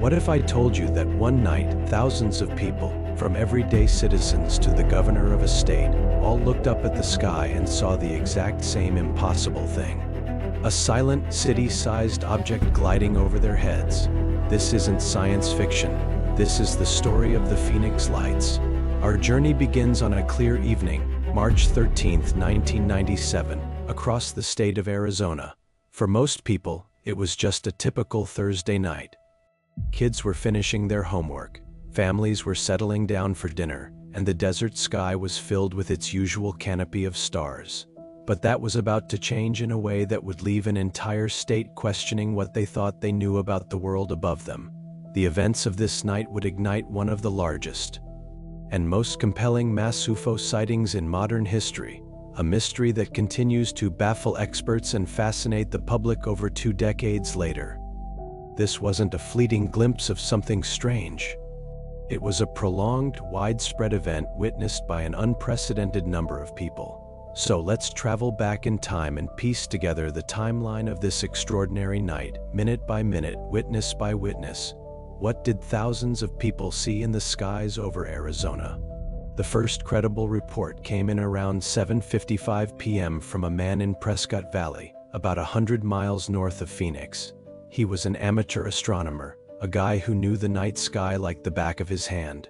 What if I told you that one night, thousands of people, from everyday citizens to the governor of a state, all looked up at the sky and saw the exact same impossible thing? A silent, city-sized object gliding over their heads. This isn't science fiction. This is the story of the Phoenix Lights. Our journey begins on a clear evening, March 13, 1997, across the state of Arizona. For most people, it was just a typical Thursday night. Kids were finishing their homework, families were settling down for dinner, and the desert sky was filled with its usual canopy of stars. But that was about to change in a way that would leave an entire state questioning what they thought they knew about the world above them. The events of this night would ignite one of the largest and most compelling mass UFO sightings in modern history, a mystery that continues to baffle experts and fascinate the public over 2 decades later. This wasn't a fleeting glimpse of something strange. It was a prolonged, widespread event witnessed by an unprecedented number of people. So let's travel back in time and piece together the timeline of this extraordinary night, minute by minute, witness by witness. What did thousands of people see in the skies over Arizona? The first credible report came in around 7:55 p.m. from a man in Prescott Valley, about 100 miles north of Phoenix. He was an amateur astronomer, a guy who knew the night sky like the back of his hand.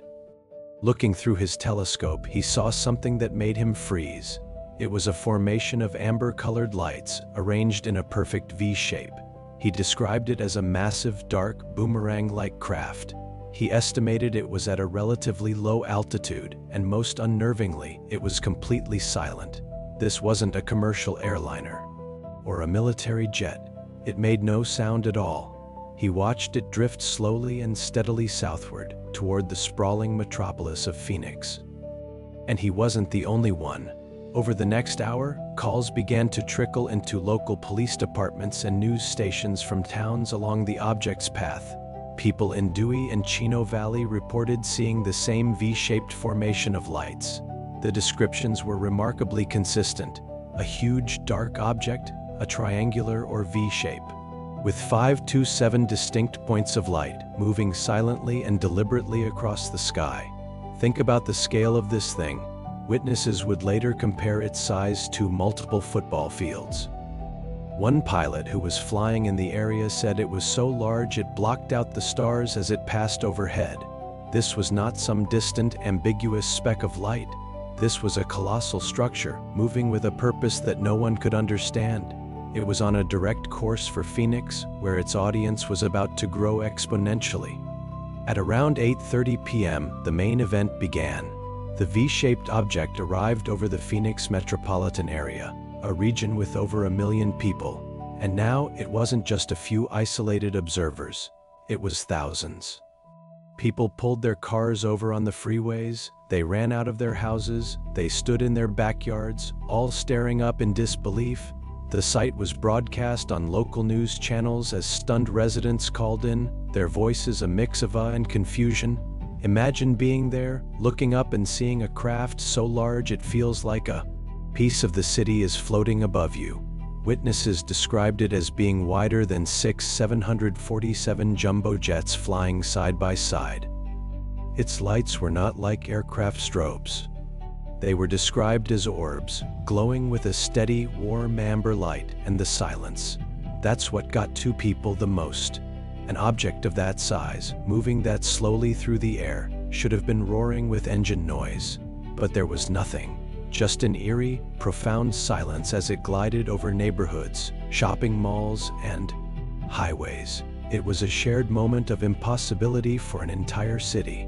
Looking through his telescope, he saw something that made him freeze. It was a formation of amber-colored lights, arranged in a perfect V shape. He described it as a massive, dark, boomerang-like craft. He estimated it was at a relatively low altitude, and most unnervingly, it was completely silent. This wasn't a commercial airliner or a military jet. It made no sound at all. He watched it drift slowly and steadily southward, toward the sprawling metropolis of Phoenix. And he wasn't the only one. Over the next hour, calls began to trickle into local police departments and news stations from towns along the object's path. People in Dewey and Chino Valley reported seeing the same V-shaped formation of lights. The descriptions were remarkably consistent: a huge, dark object, a triangular or V shape, with 5 to 7 distinct points of light, moving silently and deliberately across the sky. Think about the scale of this thing. Witnesses would later compare its size to multiple football fields. One pilot who was flying in the area said it was so large it blocked out the stars as it passed overhead. This was not some distant, ambiguous speck of light. This was a colossal structure, moving with a purpose that no one could understand. It was on a direct course for Phoenix, where its audience was about to grow exponentially. At around 8:30 p.m., the main event began. The V-shaped object arrived over the Phoenix metropolitan area, a region with over 1 million people. And now, it wasn't just a few isolated observers. It was thousands. People pulled their cars over on the freeways, they ran out of their houses, they stood in their backyards, all staring up in disbelief. The sight was broadcast on local news channels as stunned residents called in, their voices a mix of awe and confusion. Imagine being there, looking up and seeing a craft so large it feels like a piece of the city is floating above you. Witnesses described it as being wider than 6 747 jumbo jets flying side by side. Its lights were not like aircraft strobes. They were described as orbs, glowing with a steady, warm amber light, and the silence. That's what got to people the most. An object of that size, moving that slowly through the air, should have been roaring with engine noise. But there was nothing. Just an eerie, profound silence as it glided over neighborhoods, shopping malls, and highways. It was a shared moment of impossibility for an entire city.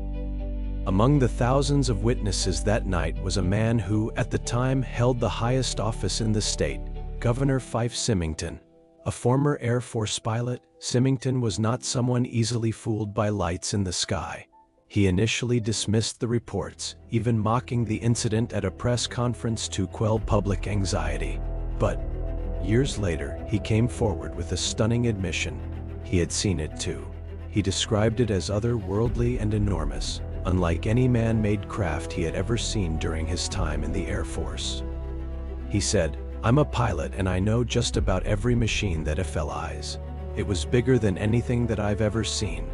Among the thousands of witnesses that night was a man who, at the time, held the highest office in the state, Governor Fife Symington. A former Air Force pilot, Symington was not someone easily fooled by lights in the sky. He initially dismissed the reports, even mocking the incident at a press conference to quell public anxiety. But years later, he came forward with a stunning admission. He had seen it too. He described it as otherworldly and enormous, unlike any man-made craft he had ever seen during his time in the Air Force. He said, "I'm a pilot and I know just about every machine that FLIs. It was bigger than anything that I've ever seen.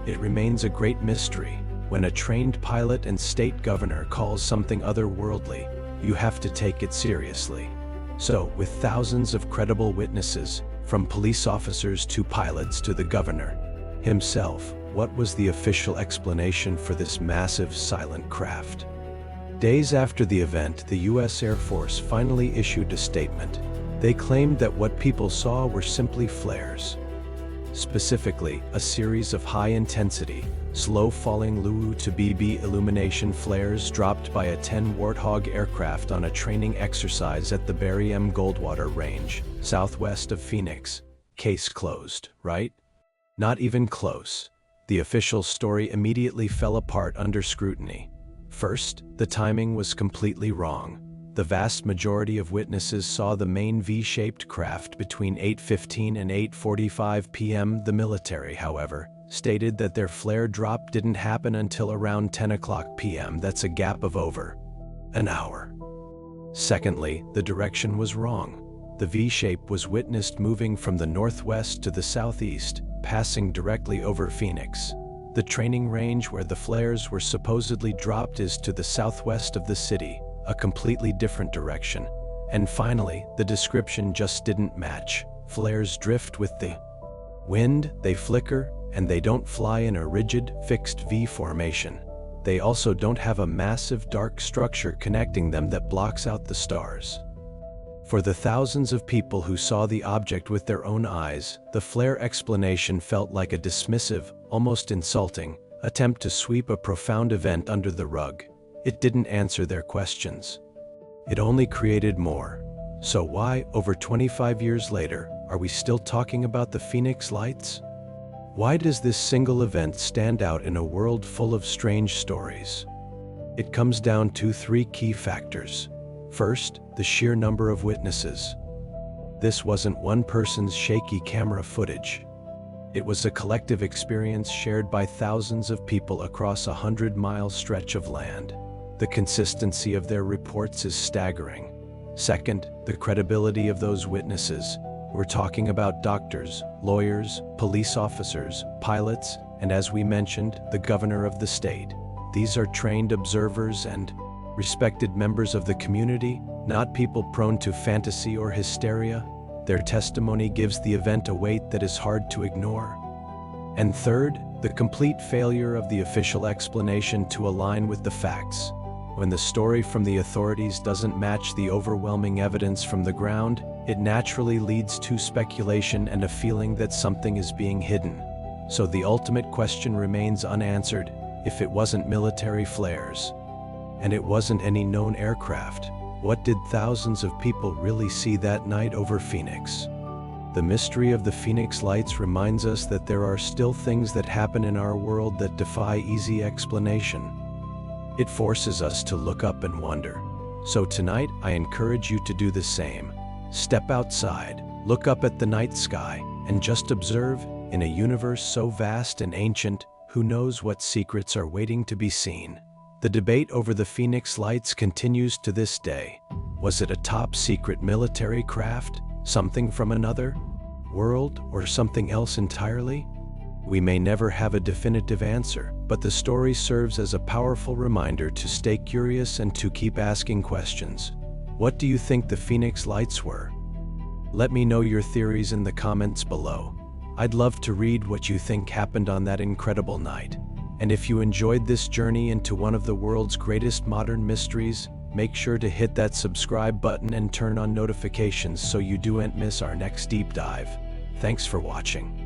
It remains a great mystery. When a trained pilot and state governor calls something otherworldly, you have to take it seriously. So, with thousands of credible witnesses, from police officers to pilots to the governor himself, what was the official explanation for this massive silent craft? Days after the event, the U.S. Air Force finally issued a statement. They claimed that what people saw were simply flares. Specifically, a series of high-intensity, slow-falling Lu to BB illumination flares dropped by a 10 Warthog aircraft on a training exercise at the Barry M. Goldwater Range, southwest of Phoenix. Case closed, right? Not even close. The official story immediately fell apart under scrutiny. First, the timing was completely wrong. The vast majority of witnesses saw the main V-shaped craft between 8:15 and 8:45 p.m. The military, however, stated that their flare drop didn't happen until around 10 o'clock p.m. That's a gap of over an hour. Secondly, the direction was wrong. The V-shape was witnessed moving from the northwest to the southeast, passing directly over Phoenix. The training range where the flares were supposedly dropped is to the southwest of the city, a completely different direction. And finally, the description just didn't match. Flares drift with the wind, they flicker, and they don't fly in a rigid, fixed V formation. They also don't have a massive dark structure connecting them that blocks out the stars. For the thousands of people who saw the object with their own eyes, the flare explanation felt like a dismissive, almost insulting, attempt to sweep a profound event under the rug. It didn't answer their questions. It only created more. So why, over 25 years later, are we still talking about the Phoenix Lights? Why does this single event stand out in a world full of strange stories? It comes down to three key factors. First, the sheer number of witnesses. This wasn't one person's shaky camera footage. It was a collective experience shared by thousands of people across a 100-mile stretch of land. The consistency of their reports is staggering. Second, the credibility of those witnesses. We're talking about doctors, lawyers, police officers, pilots, and as we mentioned, the governor of the state. These are trained observers and respected members of the community, not people prone to fantasy or hysteria. Their testimony gives the event a weight that is hard to ignore. And third, the complete failure of the official explanation to align with the facts. When the story from the authorities doesn't match the overwhelming evidence from the ground, it naturally leads to speculation and a feeling that something is being hidden. So the ultimate question remains unanswered. If it wasn't military flares, and it wasn't any known aircraft, what did thousands of people really see that night over Phoenix? The mystery of the Phoenix Lights reminds us that there are still things that happen in our world that defy easy explanation. It forces us to look up and wonder. So tonight, I encourage you to do the same. Step outside, look up at the night sky, and just observe. In a universe so vast and ancient, who knows what secrets are waiting to be seen? The debate over the Phoenix Lights continues to this day. Was it a top-secret military craft, something from another world, or something else entirely? We may never have a definitive answer, but the story serves as a powerful reminder to stay curious and to keep asking questions. What do you think the Phoenix Lights were? Let me know your theories in the comments below. I'd love to read what you think happened on that incredible night. And if you enjoyed this journey into one of the world's greatest modern mysteries, make sure to hit that subscribe button and turn on notifications so you don't miss our next deep dive. Thanks for watching.